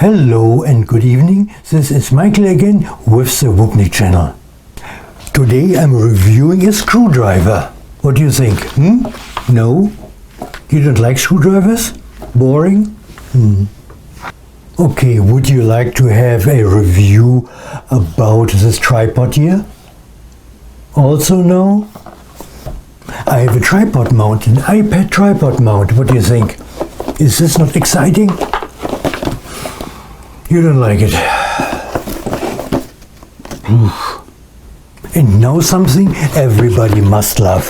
Hello and good evening, this is Michael again with the Woopnik channel. Today I'm reviewing a screwdriver. What do you think? No? You don't like screwdrivers? Boring? Okay, would you like to have a review about this tripod here? Also no? I have a tripod mount, an iPad tripod mount. What do you think? Is this not exciting? You don't like it. And now something everybody must love.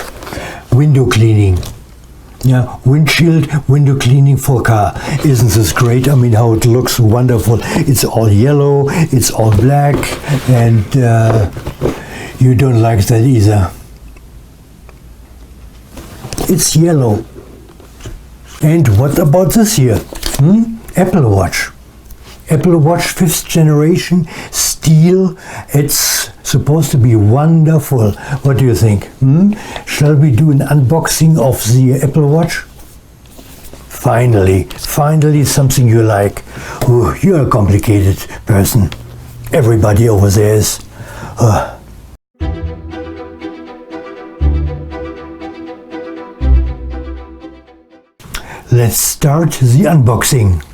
Window cleaning. Yeah, window cleaning for car. Isn't this great? I mean, how it looks wonderful. It's all yellow, it's all black, and you don't like that either. It's yellow. And what about this here? Apple Watch. Apple Watch 5th generation, steel. It's supposed to be wonderful. What do you think? Shall we do an unboxing of the Apple Watch? Finally something you like. Oh, you're a complicated person. Everybody over there is. Let's start the unboxing.